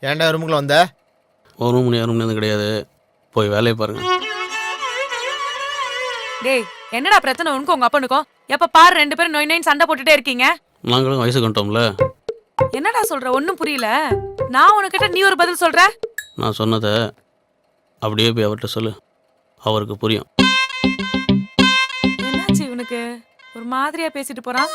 ஏன்டா ரூமுக்குள்ள வந்த? ஒரு ரூம் கிடையாது, போய் வேலையை பாருங்க. டேய் என்னடா பிரச்சனை உனக்கு உங்க அப்பனுக்கும்? எப்ப பாரு ரெண்டு பேரும் நொய் நொய்னு சண்டை போட்டுட்டே இருக்கீங்க. நாங்களும் வயசு கண்டோம்ல. என்னடா சொல்ற? ஒன்னும் புரியல. நான் உனக்கிட்ட நீ ஒரு பதில் சொல்ற. நான் சொன்னதை அப்படியே போய் அவர்கிட்ட சொல்லு, அவருக்கு புரியும். என்னாச்சு இவனுக்கு? ஒரு மாதிரியா பேசிட்டு போறான்.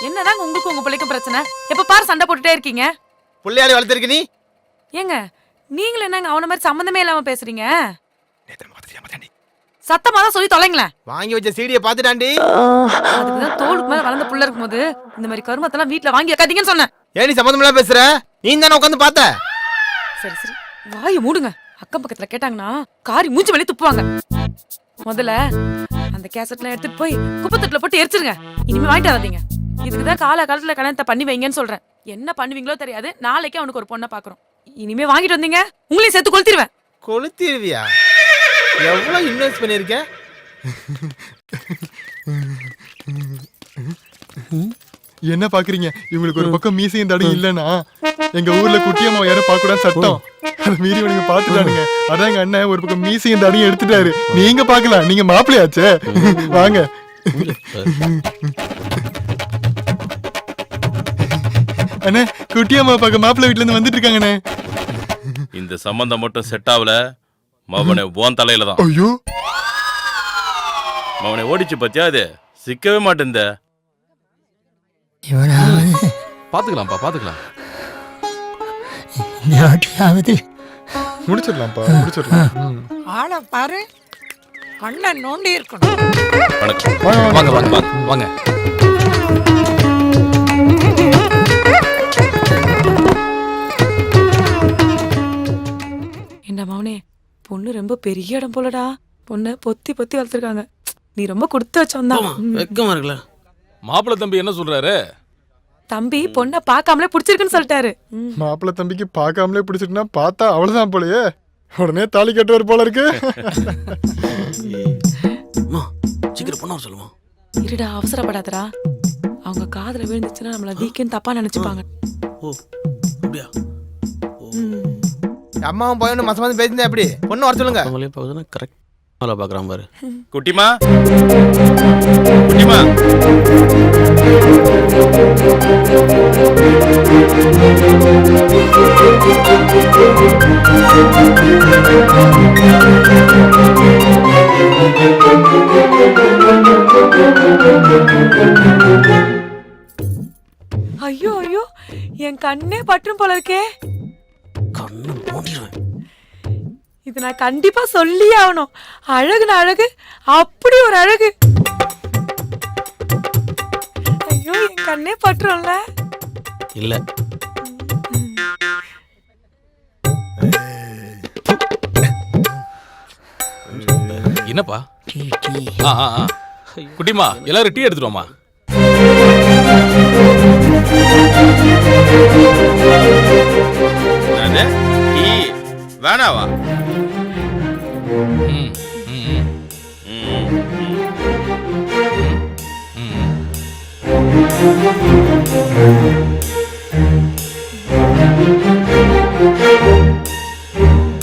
என்னதான் உங்களுக்கு உங்க பிள்ளைக்கும் பிரச்சனை? எப்ப பாரு சண்டை போட்டுட்டே இருக்கீங்க. புள்ளையாடி வளர்த்திருக்க நீ? ஏங்க நீங்களும் என்னங்க அவன மாதிரி சம்பந்தமே இல்லாம பேசுறீங்க? சத்தமா தான் சொல்லி தொலைங்களேன். வாங்கி வச்ச சீடியை பாத்துட்டாண்டி. அதுக்குதான் தோளுக்கு மேல வளர்ந்த புள்ள இருக்கும்போது இந்த மாதிரி கருமத்தெல்லாம் வீட்டுல வாங்கி வைக்காதீங்கன்னு சொன்னேன். ஏன் நீ சம்பந்தம் இல்லாம பேசுற? நீ தானே உட்காந்து பார்த்த. சரி சரி வாயை மூடுங்க. அக்கம் பக்கத்துல கேட்டாங்கன்னா காரி மூஞ்சி வெளியே துப்புவாங்க. முதல்ல அந்த கேசட்லாம் எடுத்துட்டு போய் குப்பத்தட்டுல போட்டு எரிச்சிருங்க. இனிமே வாங்கிட்டு வராதீங்க. இதுக்குதான் காலத்துல கல்யாணத்தை பண்ணி வைங்கன்னு சொல்றேன். என்ன பண்ணுவீங்களோ தெரியாது. நாளைக்கே அவனுக்கு ஒரு பொண்ணை பாக்குறோம். இனிமே வாங்கிட்டு வந்தீங்க உங்களையும் சேர்த்து கொளுத்திடுவேன். கொளுத்திடுவியா? எவ்வளவு இன்வெஸ்ட் பண்ணிருக்க? என்ன பாக்குறீங்க? இவங்களுக்கு ஒரு பக்கம் மீசையும் தடையும் இல்லன்னா எங்க ஊர்ல குட்டியம்மா யாரும் பார்க்க கூடாது சட்டம். அதை மீறி இவனுங்க பாத்துட்டானுங்க. அதான் எங்க அண்ணன் ஒரு பக்கம் மீசையும் தடையும் எடுத்துட்டாரு. நீங்க பாக்கலாம், நீங்க மாப்பிள்ளையாச்சே. வாங்க. அண்ணே குட்டியம்மா பார்க்க மாப்பிள்ளை வீட்டுல இருந்து வந்துட்டு இருக்காங்கண்ணே. இந்த சம்பந்தம் மட்டும் செட் ஆகல, மவனை ஓன் தலையில தான். ஐயோ மவனை ஓடிச்சு பத்தியா? அது சிக்கவே மாட்டேந்த. பாத்துக்கலாம்ப்பா, பாத்துக்கலாம். முடிச்சிடலாம்ப்பா, முடிச்சிடலாம். ஆளை பாரு, கண்ணை நோண்டி இருக்கணும். வணக்கம். வாங்க வாங்க வாங்க வாங்க. என்ன மவனே, பொண்ணு ரொம்ப பெரிய இடம் போலடா. பொண்ணை பொத்தி பொத்தி வளர்த்துருக்காங்க. நீ ரொம்ப கொடுத்து வச்சோம்தான். வெக்கமா இருக்குல்ல? மாப்பிள்ளை தம்பி என்ன சொல்றாரு? தம்பி பொண்ணை பார்க்காமலே பிடிச்சிருக்குன்னு சொல்லிட்டாரு. மாப்பிள்ளை தம்பிக்கு பார்க்காமலே பிடிச்சிட்டுனா பார்த்தா அவ்வளவுதான் போலயே. உடனே தாலி கட்டுவார் போல இருக்கு. சீக்கிரம் பண்ண சொல்லுவோம். இருடா அவசரப்படாதடா. அவங்க காதுல விழுந்துச்சுன்னா நம்மள வீக்குன்னு தப்பா நினைச்சுப்பாங்க. ஓ அப்படியா? அம்மாவும் பையனும் மசம் வந்து பேசியிருந்தா எப்படி? பொண்ணு வர சொல்லுங்க. அவங்களே பார்க்குதுன்னா கரெக்ட் வேலை பார்க்குறான் பாரு. குட்டிமா, குட்டிமா. ஐயோ ஐயோ, என் கண்ணே பற்றும் போல இருக்கே. கண்ணு மூடிடுவேன். இது நான் கண்டிப்பா சொல்லி ஆகணும். அழகுன அழகு, அப்படி ஒரு அழகு. ஐயோ என் கண்ணே பற்றும்ல. இல்ல என்னப்பா? குட்டிமா, எல்லாரும் டீ எடுத்துட்டு வாமா. டீ வேணாவா?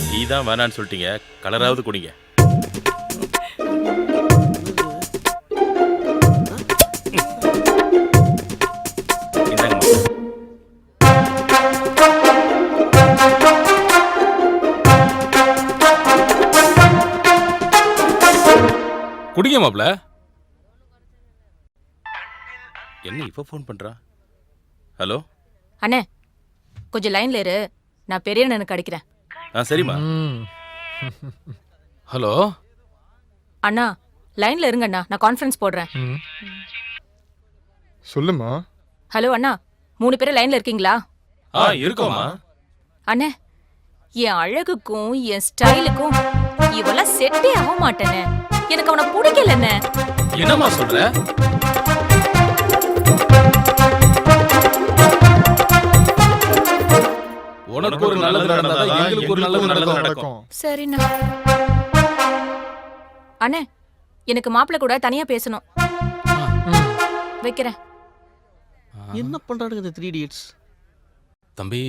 டீ தான் வேணான்னு சொல்லிட்டீங்க, கலராவது குடிங்க. குடிங்க மாப்ள. என்ன இப்ப போன் பண்றா? ஹலோ அண்ணே, கொஞ்சம் லைன்ல இரு, நான் பெரிய அண்ணனுக்கு அடிக்கிறேன். சரிம்மா. ஹலோ அண்ணா, லைன்ல இருங்க அண்ணா, நான் கான்ஃபரன்ஸ் போடுறேன். சொல்லுமா. ஹலோ அண்ணா, 3 பேரும் லைன்ல இருக்கீங்களா? இருக்கோமா. அண்ணே, என் அழகுக்கும் என் ஸ்டைலுக்கும் இவெல்லாம் செட்டே ஆக மாட்டேனே. எனக்கு அவனை பிடிக்கல. என்னம்மா சொல்ற? உனக்கு ஒரு நல்லது நடந்தா எங்களுக்கு ஒரு நல்லது நடக்கும். சரிண்ணா. அண்ணே, எனக்கு மாப்பிள்ளை கூட தனியா பேசணும். வைக்கிறேன். என்ன பண்றானுங்க இந்த 3 idiots? தம்பி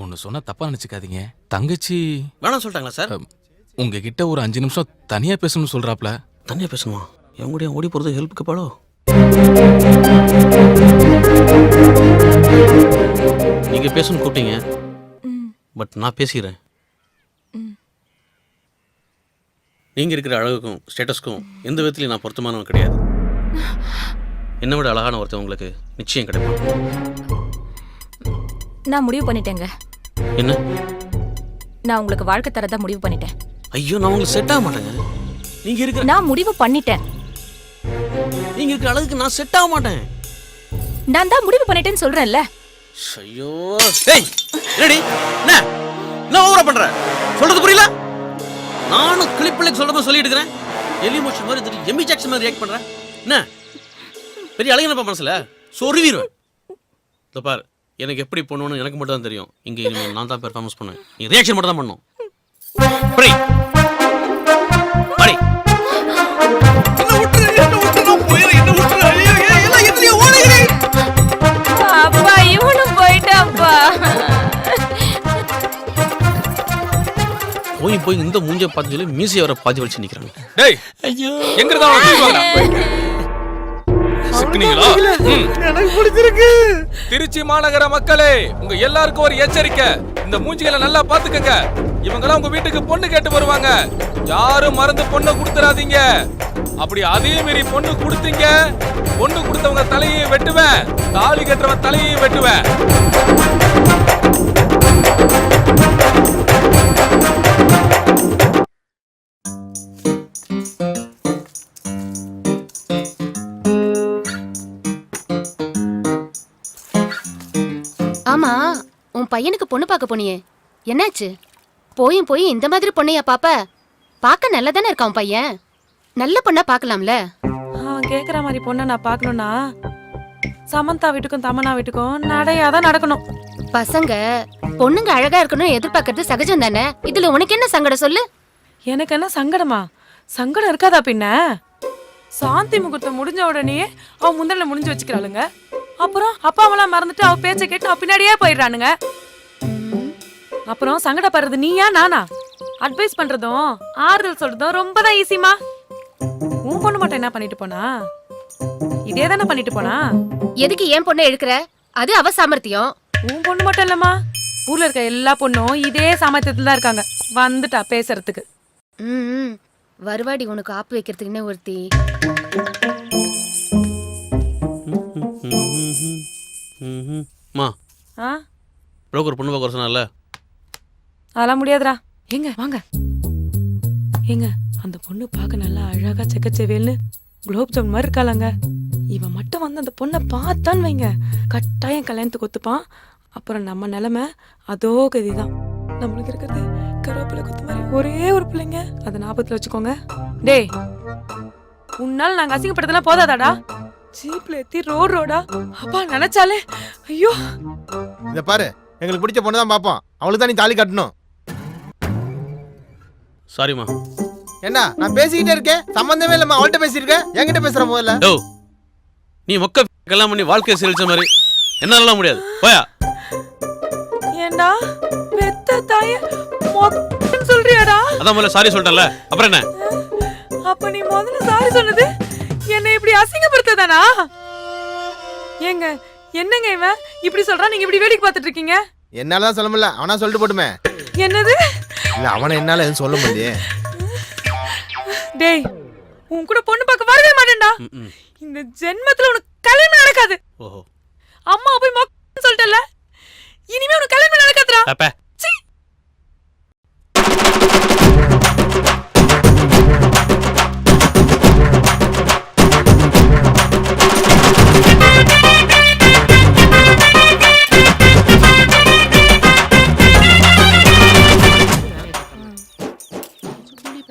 ஒன்னு சொன்னா தப்பா நினைச்சுக்காதீங்க. தங்கச்சி வேணாம் சொல்லிட்டாங்களா சார்? உங்ககிட்ட ஒரு 5 நிமிஷம் தனியா பேசணும்னு சொல்றாப்ல. தனியாக பேசணுமா? என் கூட ஓடி போகிறது ஹெல்ப்புக்கு பாடோ. நீங்கள் பேசணும்னு கூப்பிட்டீங்க, பட் நான் பேசிக்கிறேன். நீங்கள் இருக்கிற அழகுக்கும் ஸ்டேட்டஸ்க்கும் எந்த விதத்துலையும் நான் பொருத்தமானவன் கிடையாது. என்னை விட அழகான ஒருத்தன் உங்களுக்கு நிச்சயம் கிடைப்பான். நான் முடிவு பண்ணிட்டேங்க. என்ன? நான் உங்களுக்கு வாழ்க்கை தரதா முடிவு பண்ணிட்டேன். ஐயோ, நான் உங்களுக்கு செட் ஆக மாட்டேங்க. நீங்கள் இருக்கிற நான் முடிவு பண்ணிட்டேன். நீங்கள் இருக்கிற அழகுக்கு நான் செட் ஆக மாட்டேன். நான் தான் முடிவு பண்ணிட்டேன்னு சொல்றேன்ல. ஐயோ, டேய் என்னடி என்ன ஓவரா பண்ற? சொல்றது புரியல? நானும் கிளிப்பிள்ளைக்கு சொல்ற மாதிரி சொல்லிட்டு இருக்கிறேன். எலிமோஷன் மாதிரி தெரியும், எம்மி ஜாக்சன் மாதிரி ரியாக்ட் பண்றேன். என்ன பெரிய அழகினப்பா மனசுல சொருவிடுவேன். இந்த பாரு, எனக்கு எப்படி பண்ணணும்னு எனக்கு மட்டும் தான் தெரியும். இங்க இனிமேல் நான் தான் பெர்ஃபார்மன்ஸ் பண்ணுவேன். நீ ரியாக்ஷன் மட்டும் தான் பண்ணணும். படி படி. அப்பா இவனும் போயிட்டாப்பா. போய் போய் இந்த மூஞ்ச பார்த்து சொல்லி மீசை வர பாதி வலிச்சு நிக்கிறாங்க. டேய் எங்க இருந்தா சிக்கனீங்களா? எனக்கு பிடிச்சிருக்கு. திருச்சி மாநகர மக்களே, உங்க எல்லாருக்கும் ஒரு எச்சரிக்கை. இந்த மூஞ்சிகளை நல்லா பாத்துக்கங்க. இவங்கெல்லாம் உங்க வீட்டுக்கு பொண்ணு கேட்டு வருவாங்க. யாரும் மறந்து பொண்ணை கொடுத்துறாதீங்க. அப்படி அதே மீறி பொண்ணு கொடுத்தீங்க, பொண்ணு கொடுத்தவங்க தலையையும் வெட்டுவேன், தாலி கட்டுறவன் தலையையும் வெட்டுவேன். ஆமா, உன் பையனுக்கு பொண்ணு பார்க்க போனியே, என்னாச்சு? போயும் போய் இந்த மாதிரி பொண்ணையா பாப்ப? பார்க்க நல்லா தானே இருக்கான் உன் பையன். நல்ல பொண்ணா பார்க்கலாம்ல. அவன் கேக்குற மாதிரி பொண்ணை நான் பார்க்கணும்னா சமந்தா வீட்டுக்கும் தமன்னா வீட்டுக்கும் நடையாதான் நடக்கணும். பசங்க பொண்ணுங்க அழகா இருக்கணும்னு எதிர்பார்க்கறது சகஜம் தானே. இதுல உனக்கு என்ன சங்கடம் சொல்லு? எனக்கு என்ன சங்கடமா? சங்கடம் இருக்காதா பின்ன? சாந்தி முகூர்த்தம் முடிஞ்ச உடனே அவன் முந்தல முடிஞ்சு வச்சுக்கிறாளுங்க. அப்புறம் அப்பாவெல்லாம் மறந்துட்டு அவ பேச்ச கேட்டு அவ பின்னாடியே போயிடுறானுங்க. அப்புறம் சங்கடப்படுறது நீயா நானா? அட்வைஸ் பண்றதும் ஆறுதல் சொல்றதும் ரொம்ப தான் ஈஸிமா. உன் பொண்ணு மட்டும் என்ன பண்ணிட்டு போனா? இதே தானே பண்ணிட்டு போனா. எதுக்கு ஏன் பொண்ணை எடுக்கிற? அது அவ சாமர்த்தியம். உன் பொண்ணு மட்டும் இல்லம்மா, ஊர்ல இருக்க எல்லா பொண்ணும் இதே சாமர்த்தியத்துல தான் இருக்காங்க. வந்துட்டா பேசுறதுக்கு. வருவாடி உனக்கு ஆப்பு வைக்கிறதுக்குன்னு ஒருத்தி. மா, ஆ, புரோக்கர் பொண்ணு பார்க்க சொன்னால. அதெல்லாம் முடியாதுடா. எங்க வாங்க. ஏங்க, அந்த பொண்ணு பார்க்க நல்லா அழகா செக்கச்செவேல்னு குலோப் ஜாமுன் மாதிரி இருக்காளாங்க. இவன் மட்டும் வந்து அந்த பொண்ணை பார்த்தான்னு வைங்க, கட்டாயம் கல்யாணத்துக்கு ஒத்துப்பான். அப்புறம் நம்ம நிலைமை அதோ கதிதான். நம்மளுக்கு இருக்கிறது கருவேப்பிலை கொத்து மாதிரி ஒரே ஒரு பிள்ளைங்க. அதை ஞாபகத்துல வச்சுக்கோங்க. டேய், உன்னால நாங்க அசிங்கப்படுத்தலாம் போதாதாடா? ஜீப்ல ஏத்தி ரோடா அப்பா நினைச்சாலே ஐயோ. இத பாரு, எங்களுக்கு பிடிச்ச பொண்ணு தான் பாப்போம். அவளுக்கு தான் நீ தாலி கட்டணும். சாரிம்மா. என்ன நான் பேசிக்கிட்டே இருக்கேன், சம்பந்தமே இல்லம்மா. அவள்கிட்ட பேசியிருக்க, என்கிட்ட பேசுற முதல்ல. ஓ, நீ மொக்க கல்யாணம் பண்ணி வாழ்க்கையை செழிச்ச மாதிரி என்னால முடியாது. போயா. ஏண்டா பெத்த தாய மொத்தம் சொல்றியாடா? அதான் முதல்ல சாரி சொல்லிட்டல, அப்புறம் என்ன? அப்ப நீ முதல்ல சாரி சொன்னது என்னை இப்படி அசிங்கப்படுத்ததானா? ஏங்க என்னங்க இவன் இப்படி சொல்றான், நீங்க இப்படி வேடிக்கை பார்த்துட்டு இருக்கீங்க? என்னாலதான் சொல்ல முடியல, அவனா சொல்லிட்டு போட்டுமே. என்னது? இல்ல, அவனை என்னால எதுவும் சொல்ல முடியலையே. டேய், உன் கூட பொண்ணு பார்க்க வரவே மாட்டேன்டா. இந்த ஜென்மத்துல உனக்கு கல்யாணம் நடக்காது. ஓஹோ, அம்மா போய் மொக்கன்னு சொல்லிட்டல, இனிமே உனக்கு கல்யாணம் நடக்காதுடா. அப்ப சீ.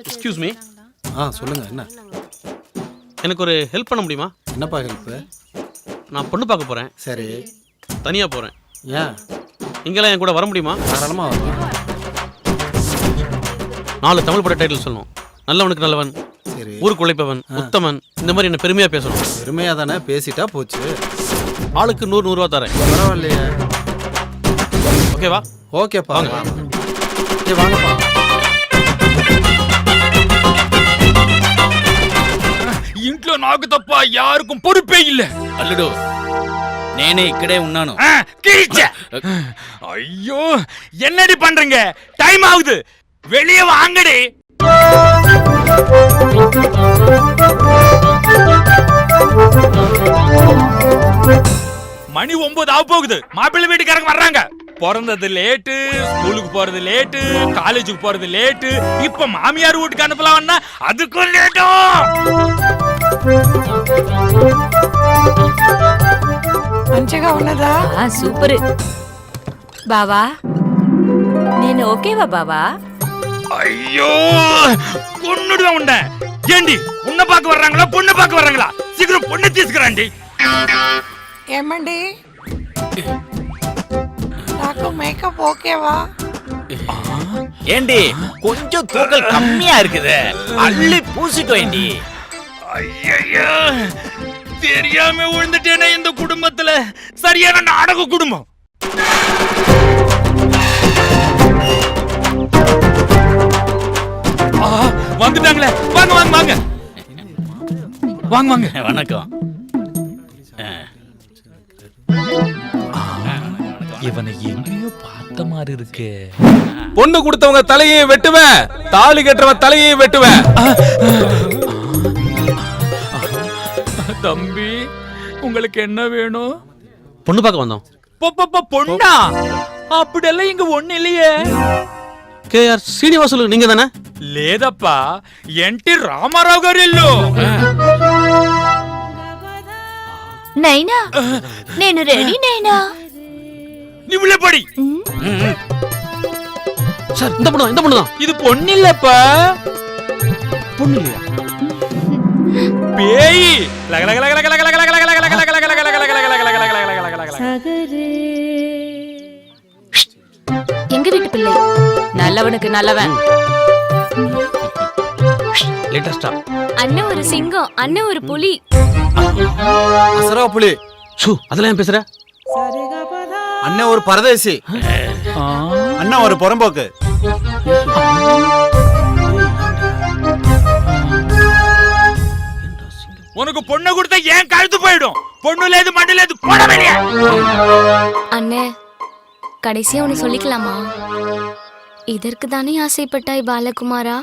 Excuse me. சொல்லுங்க. என்ன? எனக்கு ஒரு ஹெல்ப் பண்ண முடியுமா? என்னப்பா ஹெல்ப்பு? நான் பொண்ணு பார்க்க போறேன். சரி. தனியா போறேன். ஏன்? இங்கெல்லாம் என் கூட வர முடியுமா? தாராளமாக வரலாம். 4 தமிழ் பட டைட்டில் சொல்லணும். நல்லவனுக்கு நல்லவன், சரி, ஊருக்கு உழைப்பவன், உத்தமன், இந்த மாதிரி என்ன பெருமையா பேசணும். பெருமையாக தானே பேசிட்டா போச்சு. ஆளுக்கு 100 ரூபா தரேன். பரவாயில்லையே. ஓகேவா? ஓகேப்பா வாங்க. ஏய் வாங்கப்பா. ఇంట్లో నాకు తప్ప యారుకు పొరుపే இல்ல. అల్లుడు నేనే ఇక్కడే ఉన్నాను. கிழிச்ச. ஐயோ என்னடி பண்றீங்க? டைம் ஆகுது. வெளிய வாங்கடி. மணி 9 ஆக போகுது. மாப்பிள்ளை வீட்டுக்காரங்க வர்றாங்க. பிறந்தது லேட்டு, ஸ்கூலுக்கு போறது லேட்டு, காலேஜுக்கு போறது லேட்டு, இப்ப மாமியார் வீட்டுக்கு அனுப்பலாம்னா அதுக்கும் லேட்டும். మంచిగా ఉన్నదా సూపర్ బావా నేను ఓకేవా బావా ஐயோ பொண்ணுதான் உண்ட. ஏண்டி உன்னை பார்க்க வர்றாங்களா பொண்ணு பார்க்க வர்றாங்களா? சீக்கிரம் பொண்ணு తీసుకురండి. ఏమండి నాకు మేకప్ ఓకేవా ஏண்டி கொஞ்சம் தூக்கல் கம்மியா இருக்குது, அள்ளி பூசிக்கோ ஏண்டி. ஐயோ தெரியாம விழுந்துட்டேனே இந்த குடும்பத்துல. சரியான நாடக குடும்பம். வந்துட்டாங்களே. வாங்க வாங்க வாங்க வாங்க வாங்க. வணக்கம். இவனை எங்கேயோ பார்த்த மாதிரி இருக்கு. பொண்ணு கொடுத்தவங்க தலையை வெட்டுவேன், தாலி கட்டுறவன் தலையை வெட்டுவேன். தம்பி உங்களுக்கு என்ன வேணும்? பொண்ணு பார்க்க வந்தோம். பொண்ணா? அப்படியெல்லாம் இங்க ஒண்ணு இல்லையே. கேஆர் சீனிவாசுలు நீங்க தானே? లేదప్పా ఎన్టీ రామారావు గారు ఇల్లు. నైనా నేను రెడీ నైనా నువ్వులే పడి. சார் இந்த பொண்ணு தான். ఇది பொண்ணு இல்லப்பா, பொண்ணு இல்லையா? பேய். எங்க வீட்டு பிள்ளை நல்லவனுக்கு நல்லவன். லேட்டஸ்டா அண்ணன் ஒரு சிங்கம், அண்ணன் ஒரு புலி. அசரா புலி. சு அதெல்லாம் ஏன் பேசுற? அண்ணன் ஒரு பரதேசி, அண்ணன் ஒரு புறம்போக்கு. உனக்கு பொண்ணு கொடுத்தா ஏன் கழுத்து போயிடும். பொண்ணு லேது மண்ணு லேது போட வெளிய. அண்ணே கடைசியா ஒன்னு சொல்லிக்கலாமா? இதற்கு தானே ஆசைப்பட்டாய் பாலகுமாரா?